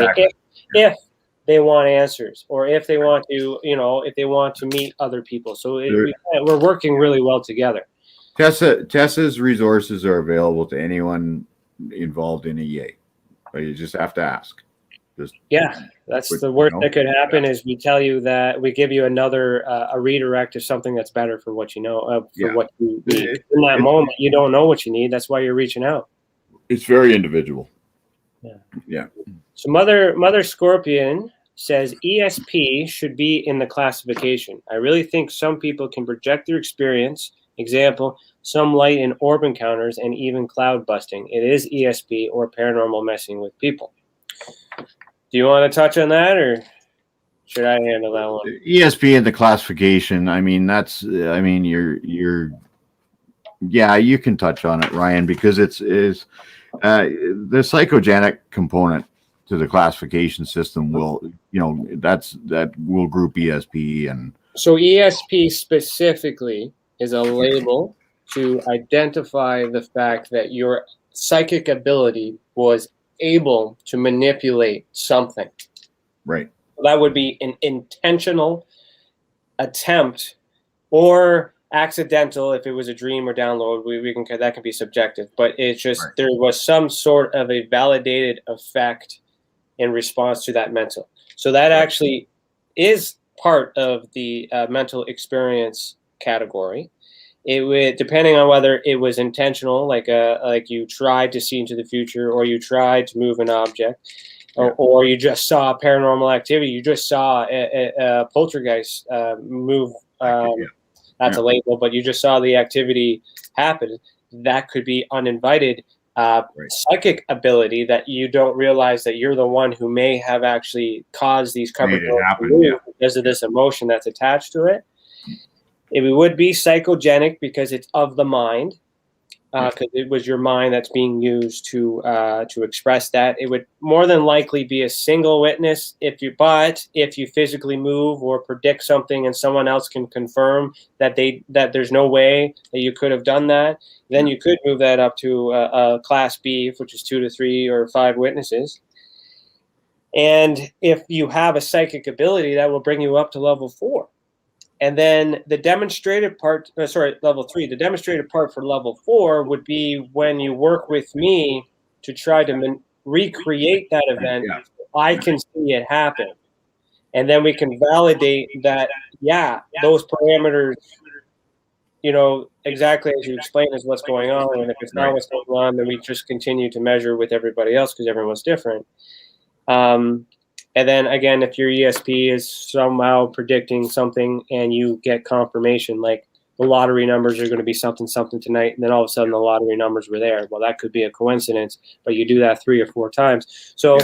they want answers, or if they want to meet other people. So we're working really well together. TESSA's resources are available to anyone involved in EA. But you just have to ask. That's the worst that could happen is we tell you that we give you another a redirect to something that's better for what you know, what you need. In that moment, you don't know what you need. That's why you're reaching out. It's very individual. Yeah. So Mother Scorpion says ESP should be in the classification. I really think some people can project their experience. Example, some light and orb encounters and even cloud busting. It is ESP or paranormal messing with people. Do you want to touch on that, or should I handle that one? ESP in the classification. I mean, you can touch on it, Ryan, because it's the psychogenic component to the classification system will group ESP. And so ESP specifically is a label to identify the fact that your psychic ability was able to manipulate something. Right. That would be an intentional attempt or accidental if it was a dream or download. We can, that can be subjective, but it's just right. There was some sort of a validated effect in response to that mental. So that actually is part of the mental experience category. It would, depending on whether it was intentional, like you tried to see into the future, or you tried to move an object, or you just saw paranormal activity. You just saw a poltergeist move. That's a label, but you just saw the activity happen. That could be uninvited psychic ability that you don't realize that you're the one who may have actually caused these cupboard doors to move because of this emotion that's attached to it. It would be psychogenic because it's of the mind, because it was your mind that's being used to express that. It would more than likely be a single witness if you physically move or predict something and someone else can confirm that there's no way that you could have done that, then you could move that up to a class B, which is 2 to 3 or 5 witnesses. And if you have a psychic ability, that will bring you up to level 4. And then the demonstrated part, level 3, the demonstrated part for level 4 would be when you work with me to try to recreate that event. I can see it happen. And then we can validate that, those parameters, exactly as you explained is what's going on. And if it's not what's going on, then we just continue to measure with everybody else because everyone's different. And then again, if your ESP is somehow predicting something and you get confirmation, like the lottery numbers are going to be something tonight, and then all of a sudden the lottery numbers were there. Well, that could be a coincidence, but you do that 3 or 4 times. So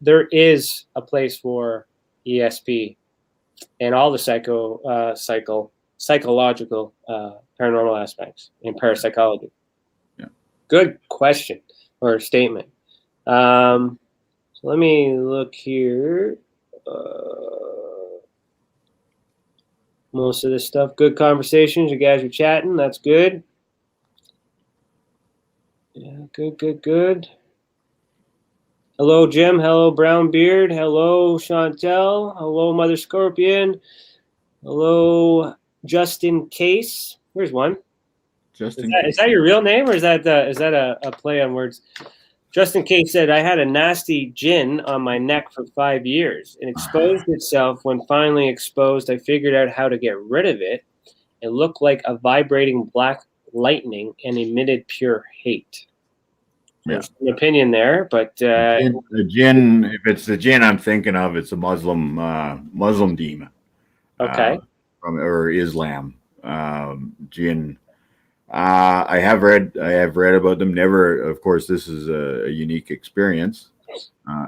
there is a place for ESP and all the psychological paranormal aspects in parapsychology. Yeah. Good question or statement. Let me look here. Most of this stuff, good conversations. You guys are chatting. That's good. Yeah, good. Hello, Jim. Hello, Brown Beard. Hello, Chantel. Hello, Mother Scorpion. Hello, Justin Case. Where's one? Justin. Is that your real name, or is that a play on words? Justin Case said, I had a nasty gin on my neck for 5 years. It exposed itself. When finally exposed, I figured out how to get rid of it. It looked like a vibrating black lightning and emitted pure hate. There's an opinion there, but the jinn, if it's the jinn I'm thinking of, it's a Muslim demon. Okay. Or Islam jinn. I have read about them. Never, of course, this is a unique experience.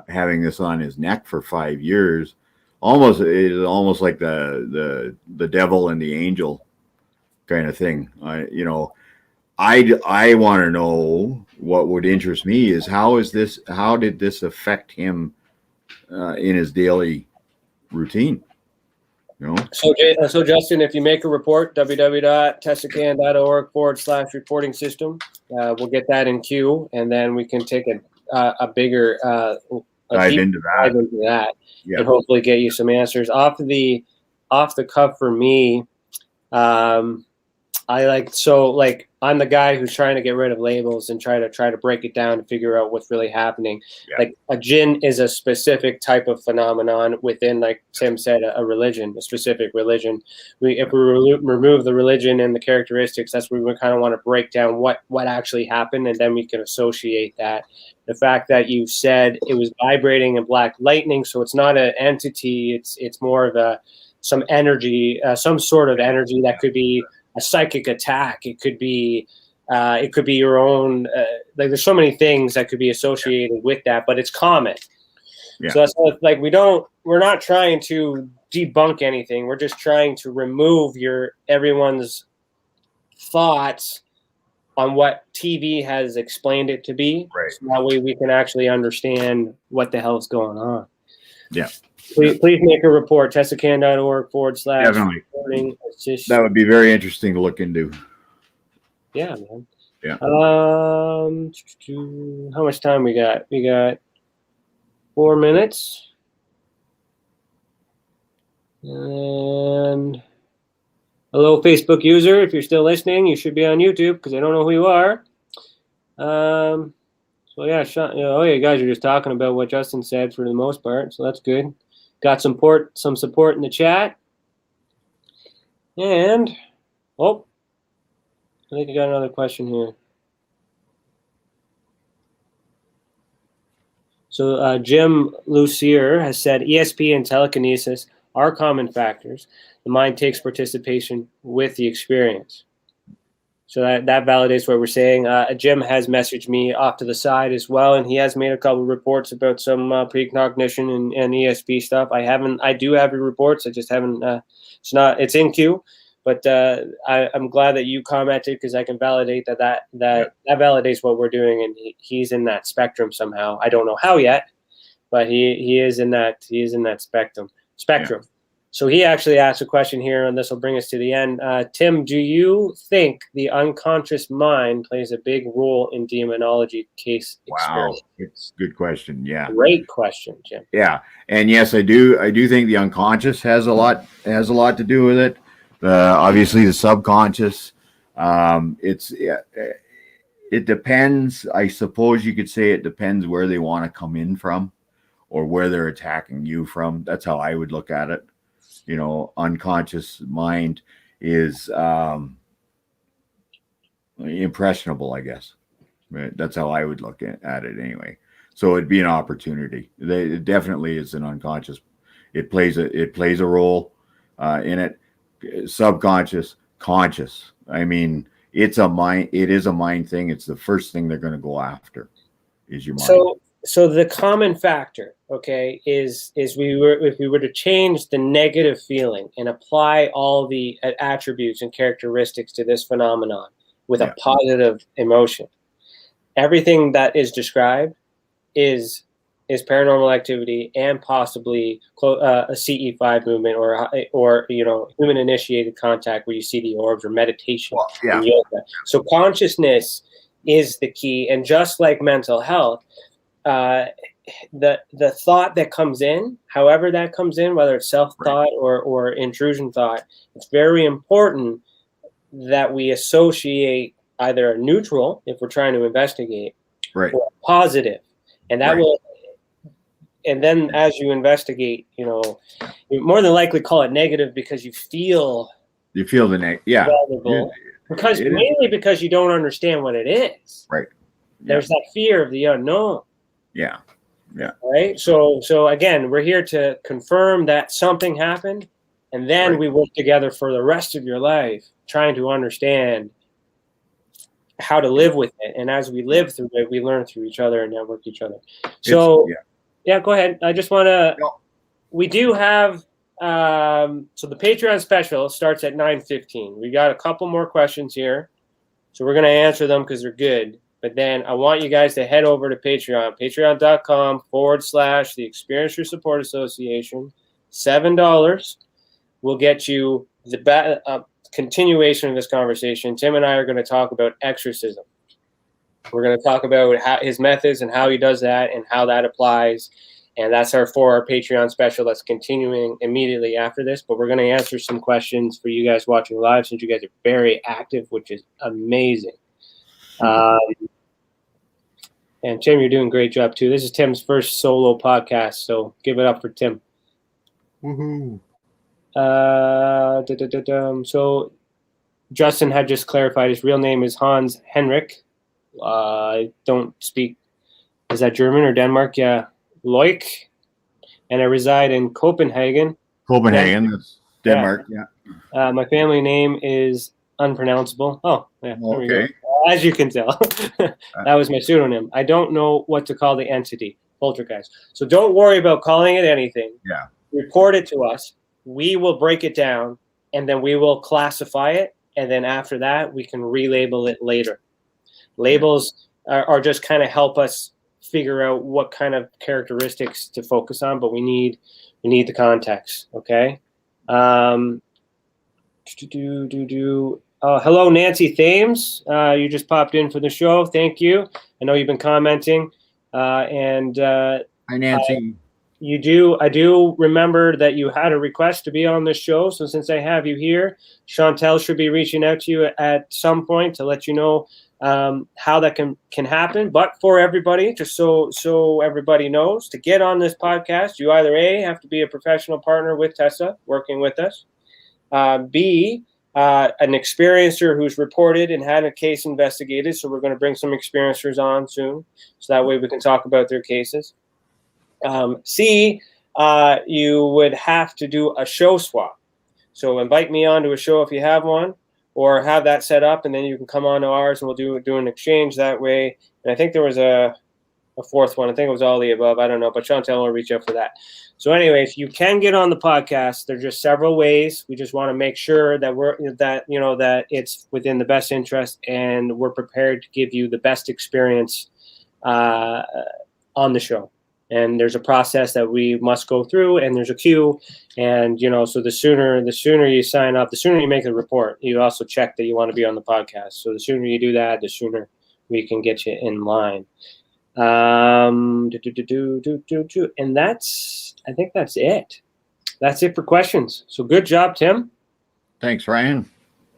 Having this on his neck for 5 years, almost like the devil and the angel kind of thing. I want to know, what would interest me is how did this affect him in his daily routine? So Justin, if you make a report, www.tessacan.org/reporting system, we'll get that in queue, and then we can take a bigger dive into that, and hopefully get you some answers off the cuff. For me, I'm the guy who's trying to get rid of labels and try to break it down and figure out what's really happening. Yeah. Like a jinn is a specific type of phenomenon within, like Tim said, a religion, a specific religion. If we remove the religion and the characteristics, that's where we kind of want to break down what actually happened, and then we can associate that. The fact that you said it was vibrating and black lightning, so it's not an entity, it's more of some energy, some sort of energy that could be a psychic attack. It could be your own. There's so many things that could be associated with that, but it's common. Yeah. So that's like we're not trying to debunk anything. We're just trying to remove everyone's thoughts on what TV has explained it to be. Right. So that way we can actually understand what the hell's going on. Yeah. Please make a report, tessacan.org / Definitely. reporting. That would be very interesting to look into. Yeah, man. Yeah. How much time we got? We got 4 minutes. And hello, Facebook user. If you're still listening, you should be on YouTube because I don't know who you are. So yeah, Sean, you guys are just talking about what Justin said for the most part, so that's good. Got some support in the chat. And I think I got another question here. So Jim Lucier has said ESP and telekinesis are common factors. The mind takes participation with the experience. So that validates what we're saying. Jim has messaged me off to the side as well, and he has made a couple of reports about some precognition and ESP stuff. I do have your reports. I just haven't. It's in queue, but I'm glad that you commented because I can validate that validates what we're doing, and he's in that spectrum somehow. I don't know how yet, but he is in that spectrum. Yeah. So he actually asked a question here, and this will bring us to the end. Tim, do you think the unconscious mind plays a big role in demonology case experience? Wow, it's a good question. Yeah, great question, Jim. Yeah, and yes, I do think the unconscious has a lot to do with it. Obviously, the subconscious. It depends. I suppose you could say it depends where they want to come in from, or where they're attacking you from. That's how I would look at it. Unconscious mind is impressionable, I guess. That's how I would look at it anyway. So it'd be an opportunity. It definitely is an unconscious. It plays a role in it. Subconscious, conscious. I mean, it's a mind. It is a mind thing. It's the first thing they're going to go after is your mind. So the common factor, okay, is if we were to change the negative feeling and apply all the attributes and characteristics to this phenomenon with a positive emotion, everything that is described is paranormal activity and possibly a CE5 movement or human initiated contact where you see the orbs, or meditation. And yoga. So consciousness is the key, and just like mental health. The thought that comes in, however that comes in, whether it's self-thought or intrusion thought, it's very important that we associate either a neutral, if we're trying to investigate, or a positive. And that will, and then as you investigate, you more than likely call it negative because you feel the vulnerable. Mainly because you don't understand what it is. Right. There's that fear of the unknown. Yeah. Yeah. Right. So again, we're here to confirm that something happened, and then we work together for the rest of your life, trying to understand how to live with it. And as we live through it, we learn through each other and network each other. So go ahead. I just want to. We do have. So the Patreon special starts at 9:15. We got a couple more questions here, so we're going to answer them because they're good. But then I want you guys to head over to Patreon, patreon.com / the Experiencer Support Association. $7 will get you the continuation of this conversation. Tim and I are going to talk about exorcism. We're going to talk about his methods and how he does that and how that applies. And that's our Patreon special that's continuing immediately after this. But we're going to answer some questions for you guys watching live, since you guys are very active, which is amazing. And Tim, you're doing a great job too. This is Tim's first solo podcast, so give it up for Tim. Woohoo! So Justin had just clarified his real name is Hans Henrik. I don't speak. Is that German or Denmark? Yeah, Loik. And I reside in Copenhagen. That's Denmark. Yeah. My family name is unpronounceable. Oh, yeah. There we go. As you can tell, that was my pseudonym. I don't know what to call the entity, poltergeist. So don't worry about calling it anything. Yeah. Report it to us. We will break it down, and then we will classify it. And then after that, we can relabel it later. Labels are just kind of help us figure out what kind of characteristics to focus on, but we need the context. Okay. Hello, Nancy Thames. You just popped in for the show. Thank you. I know you've been commenting. Hi, Nancy. I do remember that you had a request to be on this show. So since I have you here, Chantel should be reaching out to you at some point to let you know how that can happen. But for everybody, just so everybody knows, to get on this podcast, you either A, have to be a professional partner with TESSA, working with us, B, an experiencer who's reported and had a case investigated. So we're going to bring some experiencers on soon, so that way we can talk about their cases. C, you would have to do a show swap. So invite me on to a show if you have one, or have that set up, and then you can come on to ours and we'll do an exchange that way. And I think there was a fourth one. I think it was all the above. I don't know, but Chantel will reach out for that. So anyways, you can get on the podcast. There's just several ways. We just want to make sure that that it's within the best interest, and we're prepared to give you the best experience on the show. And there's a process that we must go through, and there's a queue. And, so the sooner you sign up, the sooner you make a report, you also check that you want to be on the podcast. So the sooner you do that, the sooner we can get you in line. And I think that's it. That's it for questions. So good job, Tim. Thanks, Ryan.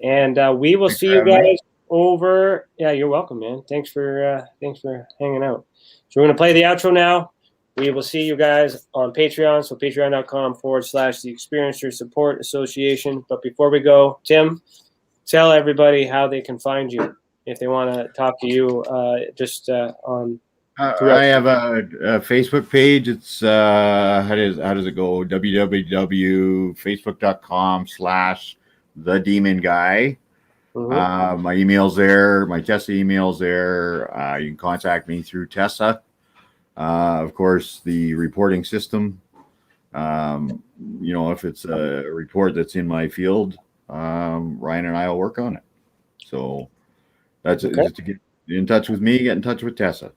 And we will see you guys over. Yeah, you're welcome, man. Thanks for hanging out. So we're going to play the outro now. We will see you guys on Patreon. So patreon.com/the Experiencer Support Association. But before we go, Tim, tell everybody how they can find you if they want to talk to you on. I have a Facebook page. It's how does it go? www.facebook.com/thedemon_guy. Mm-hmm. My email's there. My TESSA email's there. You can contact me through TESSA. Of course, the reporting system. If it's a report that's in my field, Ryan and I will work on it. So that's it. Just to get in touch with me, get in touch with TESSA.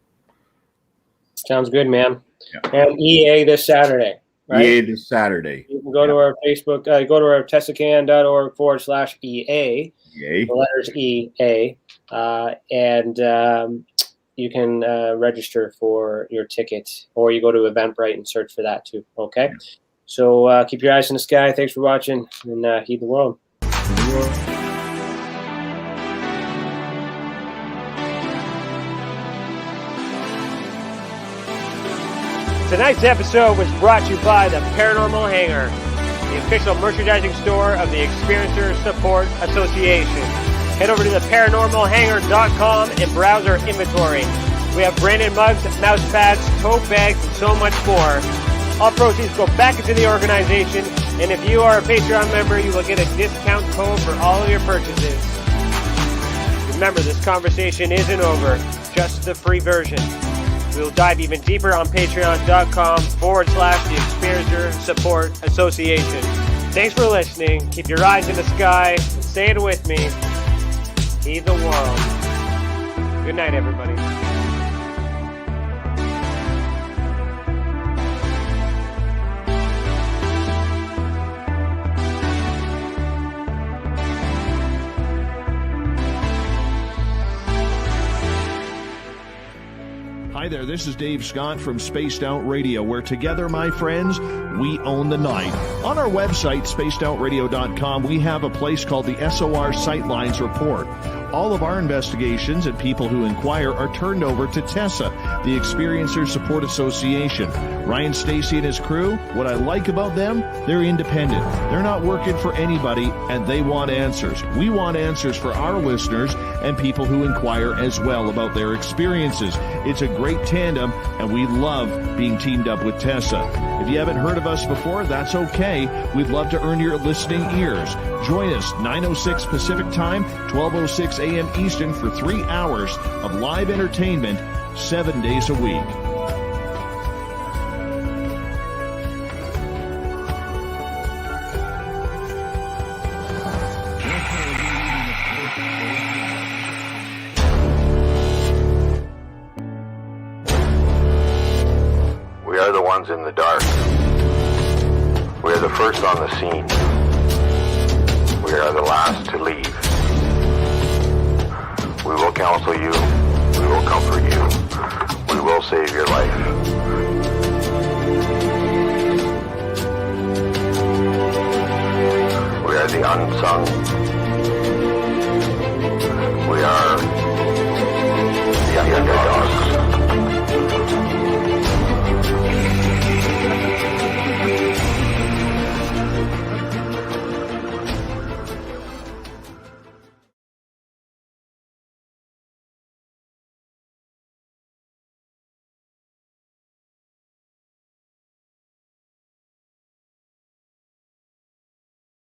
Sounds good, man. Yeah. And EA this Saturday, right? EA this Saturday. You can go to our Facebook, go to our TESSACAN.org/EA. The letters EA. And you can register for your ticket, or you go to Eventbrite and search for that too. Okay. Yeah. So keep your eyes in the sky. Thanks for watching, and heed the world. Tonight's episode was brought to you by the Paranormal Hangar, the official merchandising store of the Experiencer Support Association. Head over to theparanormalhangar.com and browse our inventory. We have branded mugs, mouse pads, tote bags, and so much more. All proceeds go back into the organization, and if you are a Patreon member, you will get a discount code for all of your purchases. Remember, this conversation isn't over, just the free version. We will dive even deeper on patreon.com/the Experiencer Support Association. Thanks for listening. Keep your eyes in the sky. And say it with me. Heed the world. Good night, everybody. Hi there, this is Dave Scott from Spaced Out Radio, where together, my friends, we own the night. On our website, spacedoutradio.com, we have a place called the SOR Sightlines Report. All of our investigations and people who inquire are turned over to TESSA, the Experiencer Support Association. Ryan Stacy and his crew, what I like about them, they're independent. They're not working for anybody, and they want answers. We want answers for our listeners and people who inquire as well about their experiences. It's a great tandem, and we love being teamed up with TESSA. If you haven't heard of us before, that's okay. We'd love to earn your listening ears. Join us 9:06 Pacific Time, 12:06 a.m. Eastern for 3 hours of live entertainment, 7 days a week. ones in the dark. We are the first on the scene. We are the last to leave. We will counsel you. We will comfort you. We will save your life.